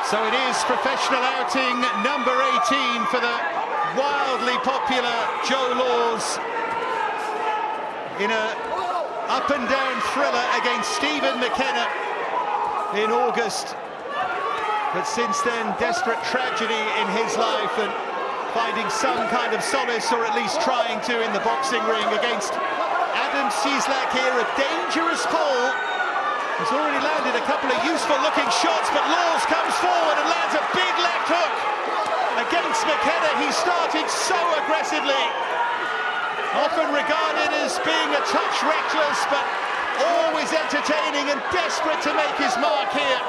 So it is professional outing number 18 for the wildly popular Joe Laws in a up-and-down thriller against Stephen McKenna in August. But since then, desperate tragedy in his life, and finding some kind of solace, or at least trying to, in the boxing ring against Cieslak here. A dangerous pull. He's already landed a couple of useful-looking shots, but Laws comes forward and lands a big left hook against McKenna. He started so aggressively, often regarded as being a touch reckless, but always entertaining and desperate to make his mark here.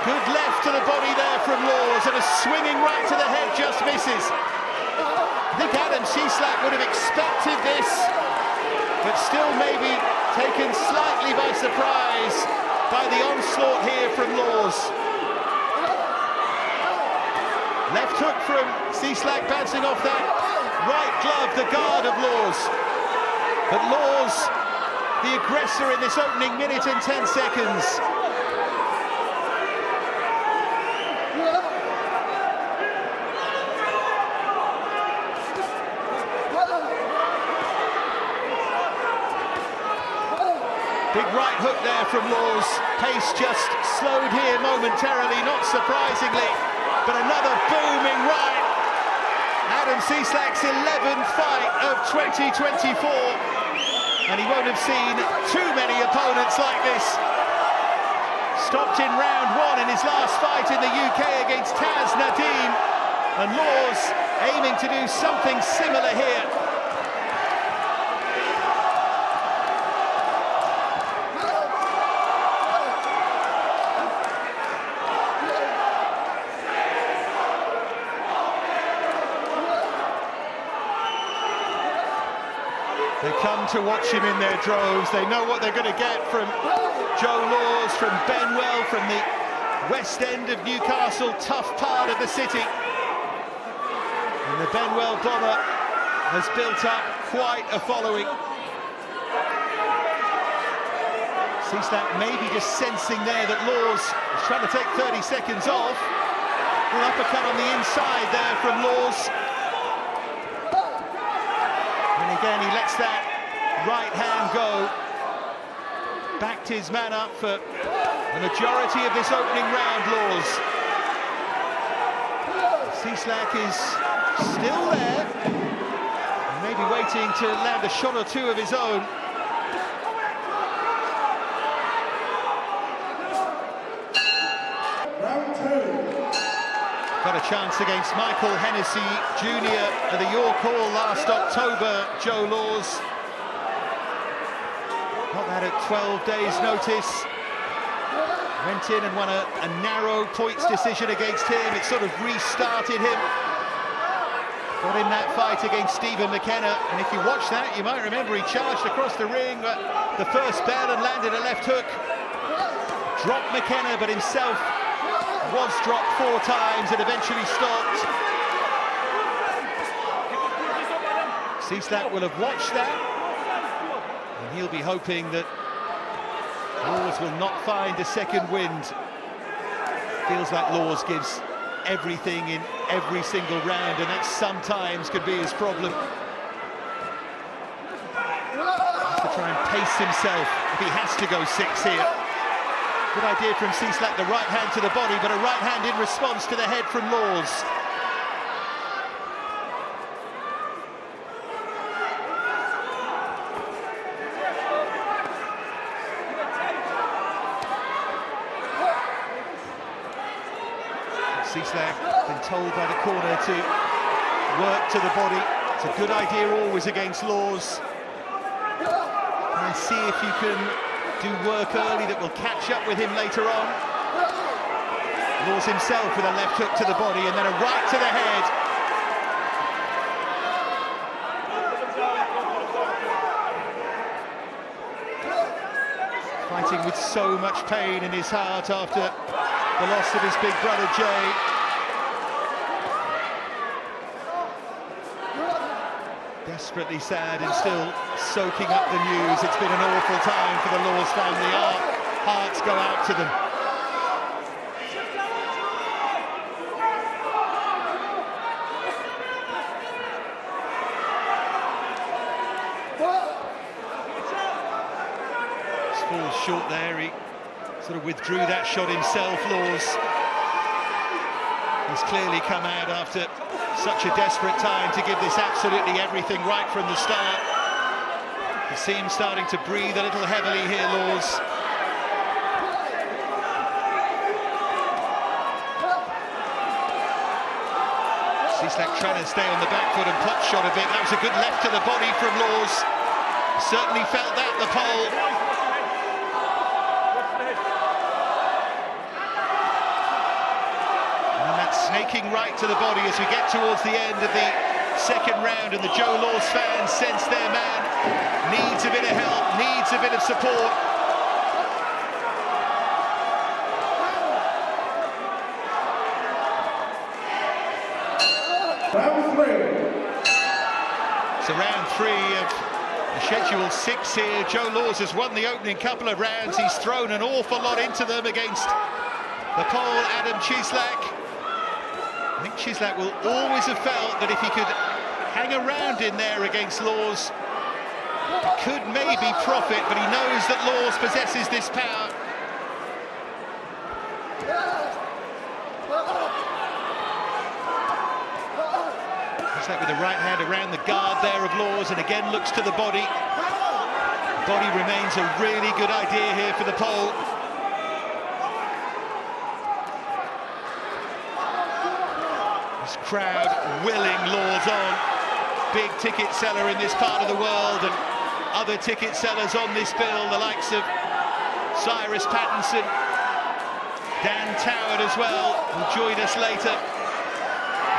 Good left to the body there from Laws, and a swinging right to the head just misses. I think Cieslak would have expected this, but still maybe taken slightly by surprise by the onslaught here from Laws. Left hook from Cieslak, bouncing off that right glove, the guard of Laws. But Laws, the aggressor in this opening minute and 10 seconds. Big right hook there from Laws. Pace just slowed here momentarily, not surprisingly, but another booming right. Cieslak's 11th fight of 2024, and he won't have seen too many opponents like this. Stopped in round one in his last fight in the UK against Taz Nadeem, and Laws aiming to do something similar here. They come to watch him in their droves. They know what they're going to get from Joe Laws, from Benwell, from the west end of Newcastle, tough part of the city. And the Benwell bomber has built up quite a following. Cieslak maybe just sensing there that Laws is trying to take 30 seconds off. An uppercut on the inside there from Laws. Again, he lets that right hand go. Backed his man up for the majority of this opening round, Laws. Cieslak is still there, maybe waiting to land a shot or two of his own. Got a chance against Michael Hennessy Jr. at the York Hall last October, Joe Laws. Got that at 12 days' notice. Went in and won a narrow points decision against him. It sort of restarted him. Got in that fight against Stephen McKenna, and if you watch that, you might remember he charged across the ring, but the first bell, and landed a left hook. Dropped McKenna, but himself was dropped 4 times and eventually stopped. Cieslak will have watched that, and he'll be hoping that Laws will not find a second wind. Feels like Laws gives everything in every single round, and that sometimes could be his problem. Has to try and pace himself if he has to go 6 here. Good idea from Cieslak, the right hand to the body, but a right hand in response to the head from Laws. Cieslak been told by the corner to work to the body. It's a good idea always against Laws. And see if you can do work early that will catch up with him later on. Laws himself with a left hook to the body and then a right to the head. Fighting with so much pain in his heart after the loss of his big brother Jay. Desperately sad and still soaking up the news. It's been an awful time for the Laws family. Our hearts go out to them. Falls short there. He sort of withdrew that shot himself, Laws. He's clearly come out after such a desperate time to give this absolutely everything right from the start. He seems starting to breathe a little heavily here, Laws. Cieslak trying to stay on the back foot and pot shot a bit. That was a good left to the body from Laws. Certainly felt that, the pole. Snaking right to the body as we get towards the end of the second round, and the Joe Laws fans sense their man needs a bit of help, needs a bit of support. So round 3 of the scheduled 6 here. Joe Laws has won the opening couple of rounds. He's thrown an awful lot into them against the Pole, Adam Cieslak. I think Cieslak will always have felt that if he could hang around in there against Laws, he could maybe profit, but he knows that Laws possesses this power. Cieslak with the right hand around the guard there of Laws, and again looks to the body. The body remains a really good idea here for the Pole. Crowd willing Laws on. Big ticket seller in this part of the world, and other ticket sellers on this bill, the likes of Cyrus Pattinson, Dan Toward as well, will join us later.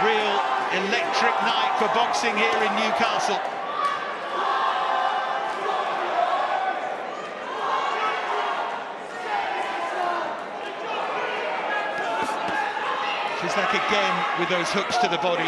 Real electric night for boxing here in Newcastle. Cieslak again with those hooks to the body.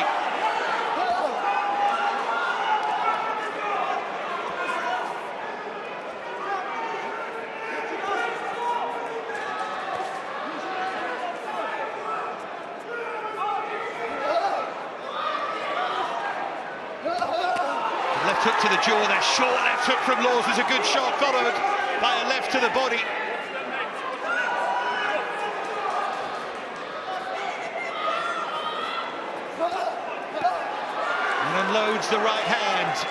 Left hook to the jaw, that short left hook from Laws was a good shot, followed by a left to the body. Unloads the right hand.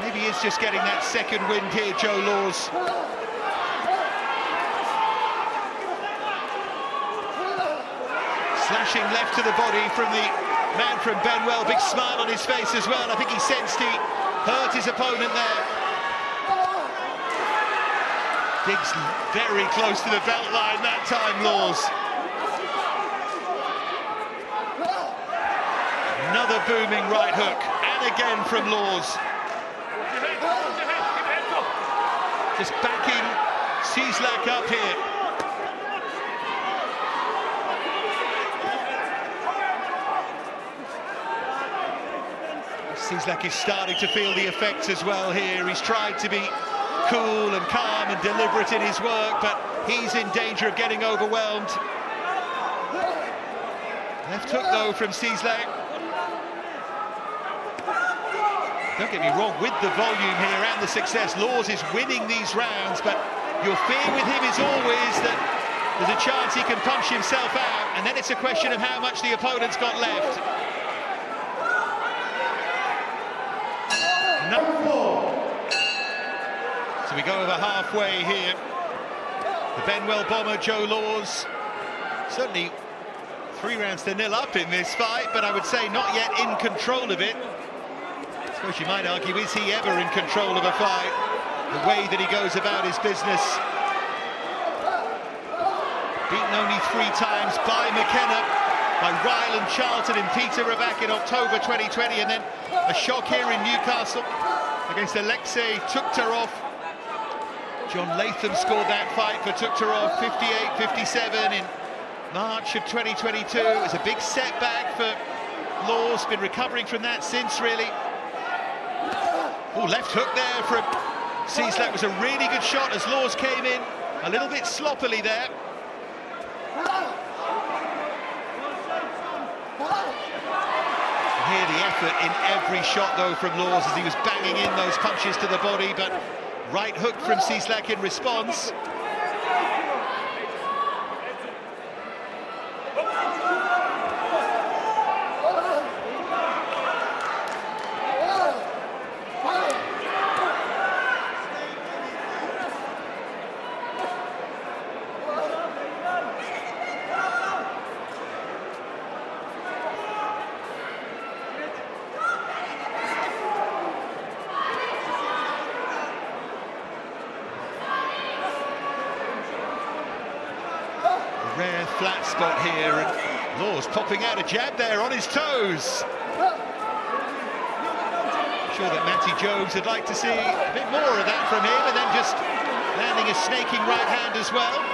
Maybe he's just getting that second wind here, Joe Laws. Slashing left to the body from the man from Benwell. Big smile on his face as well. I think he sensed he hurt his opponent there. Digs very close to the belt line that time, Laws. Another booming right hook, and again from Laws. Just backing Cieslak up here. Cieslak is starting to feel the effects as well here. He's tried to be cool and calm and deliberate in his work, but he's in danger of getting overwhelmed. Left hook though from Cieslak. Don't get me wrong, with the volume here and the success, Laws is winning these rounds, but your fear with him is always that there's a chance he can punch himself out, and then it's a question of how much the opponent's got left. Number 4. So we go over halfway here. The Benwell bomber, Joe Laws, certainly 3 rounds to 0 up in this fight, but I would say not yet in control of it. I suppose you might argue, is he ever in control of a fight? The way that he goes about his business. Beaten only 3 times by McKenna, by Ryland Charlton and Peterborough back in October 2020, and then a shock here in Newcastle against Alexei Tuktarov. John Latham scored that fight for Tuktarov, 58-57 in March of 2022. It was a big setback for Laws, been recovering from that since, really. Oh, left hook there from Cieslak was a really good shot as Laws came in a little bit sloppily there. Here the effort in every shot though from Laws as he was banging in those punches to the body, but right hook from Cieslak in response. Rare flat spot here, and Laws popping out a jab there on his toes. I'm sure that Matty Jones would like to see a bit more of that from him, and then just landing a snaking right hand as well.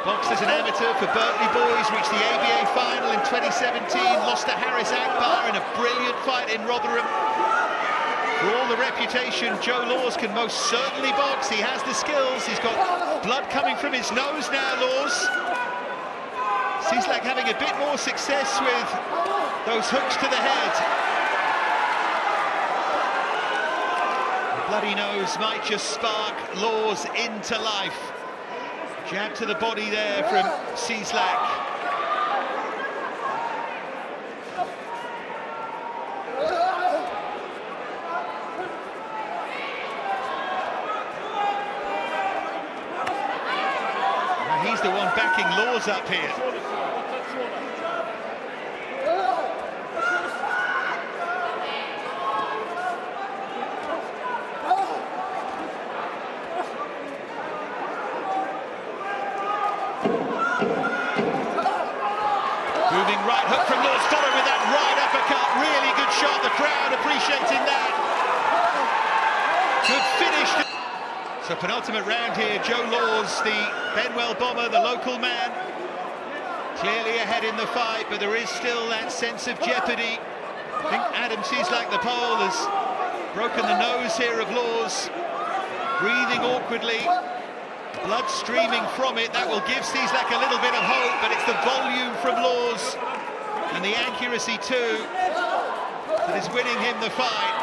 Boxed as an amateur for Berkeley boys, reached the ABA final in 2017, lost to Harris Akbar in a brilliant fight in Rotherham. For all the reputation, Joe Laws can most certainly box. He has the skills. He's got blood coming from his nose now, Laws. Cieslak having a bit more success with those hooks to the head. The bloody nose might just spark Laws into life. Jab to the body there from Cieslak. He's the one backing Laws up here. Moving right hook from Laws, followed with that right uppercut. Really good shot, the crowd appreciating that. Good finish. So penultimate round here, Joe Laws, the Benwell bomber, the local man, clearly ahead in the fight, but there is still that sense of jeopardy. I think Adam Cieslak, the Pole, has broken the nose here of Laws, breathing awkwardly, blood streaming from it. That will give Cieslak a little bit of hope, but it's the volume from Laws and the accuracy too that is winning him the fight.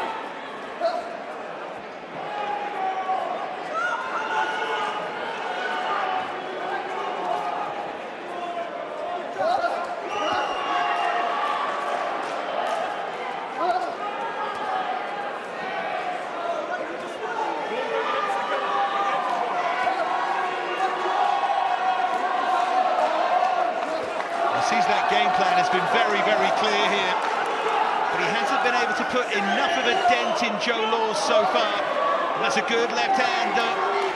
Cieslak's game plan has been very, very clear here, but he hasn't been able to put enough of a dent in Joe Laws so far. And that's a good left hand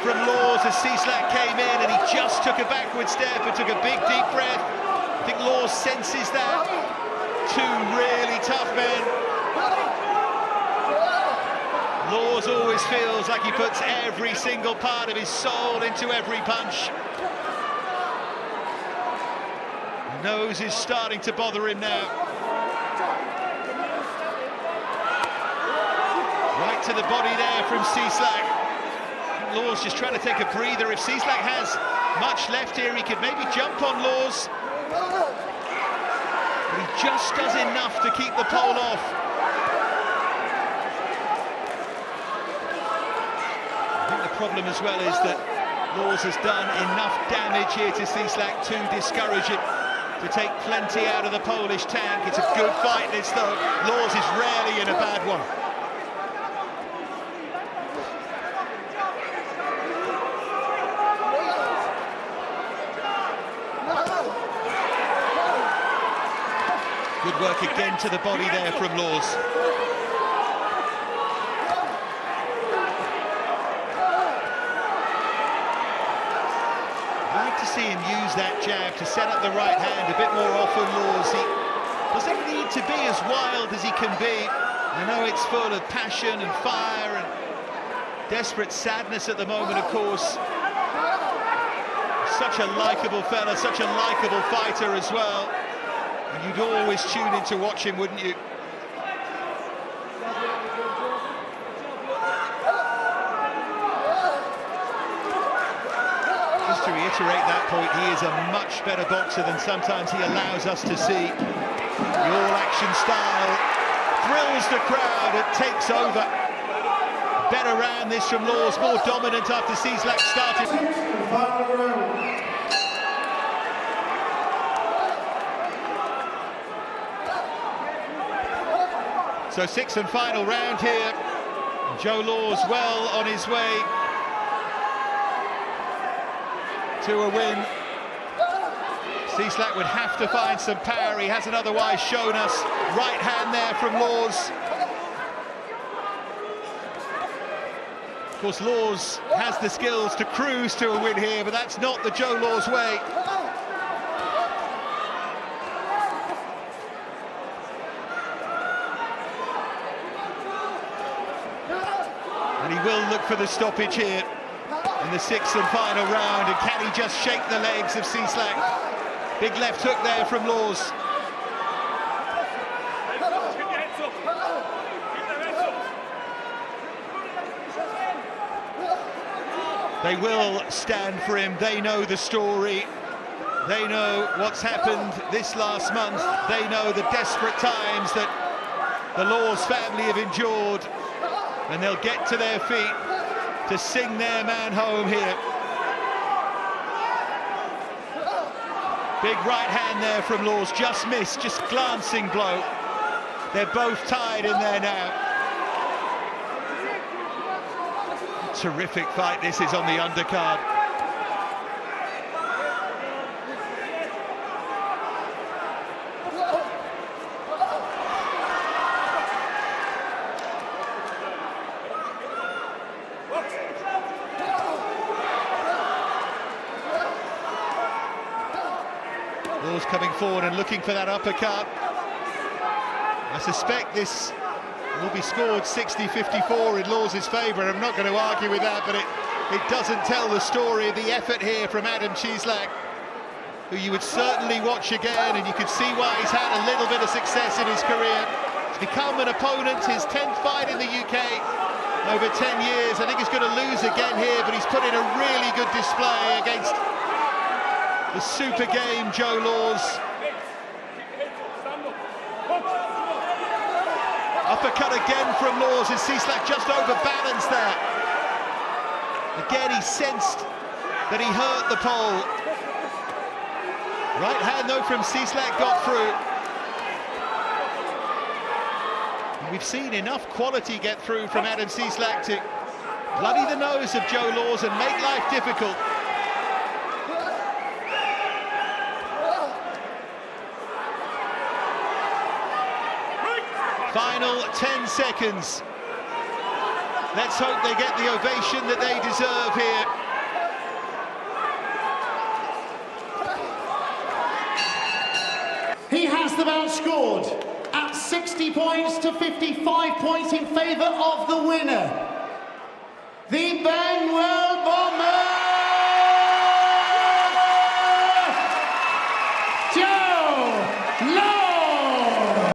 from Laws as Cieslak came in, and he just took a backward step and took a big, deep breath. I think Laws senses that. Two really tough men. Laws always feels like he puts every single part of his soul into every punch. Nose is starting to bother him now. Right to the body there from Cieslak. Laws just trying to take a breather. If Cieslak has much left here, he could maybe jump on Laws. But he just does enough to keep the pole off. I think the problem as well is that Laws has done enough damage here to Cieslak to discourage it, to take plenty out of the Polish tank. It's a good fight this though. Laws is rarely in a bad one. Good work again to the body there from Laws. To see him use that jab to set up the right hand a bit more often. Laws, he doesn't need to be as wild as he can be. I know it's full of passion and fire and desperate sadness at the moment, of course. Such a likeable fella, such a likeable fighter as well. And you'd always tune in to watch him, wouldn't you? Just to reiterate that point, he is a much better boxer than sometimes he allows us to see. The all-action style thrills the crowd, it takes over. Better round this from Laws, more dominant after Cieslak started. So sixth and final round here. Joe Laws well on his way to a win. Cieslak would have to find some power, he hasn't otherwise shown us. Right hand there from Laws. Of course, Laws has the skills to cruise to a win here, but that's not the Joe Laws way. And he will look for the stoppage here in the sixth and final round. And can he just shake the legs of Cieslak? Big left hook there from Laws. They will stand for him. They know the story. They know what's happened this last month. They know the desperate times that the Laws family have endured. And they'll get to their feet to sing their man home here. Big right hand there from Laws, just missed, just glancing blow. They're both tied in there now. Terrific fight this is on the undercard. Laws coming forward and looking for that uppercut. I suspect this will be scored 60-54 in Laws' favour. I'm not going to argue with that, but it doesn't tell the story of the effort here from Adam Cieslak, who you would certainly watch again, and you could see why he's had a little bit of success in his career. He's become an opponent, his 10th fight in the UK over 10 years. I think he's going to lose again here, but he's put in a really good display against the super game Joe Laws. Uppercut again from Laws, and Cieslak just overbalanced there. Again, he sensed that he hurt the pole. Right hand though from Cieslak got through. And we've seen enough quality get through from Adam Cieslak to bloody the nose of Joe Laws and make life difficult. Final 10 seconds. Let's hope they get the ovation that they deserve here. He has the bout scored at 60 points to 55 points in favour of the winner.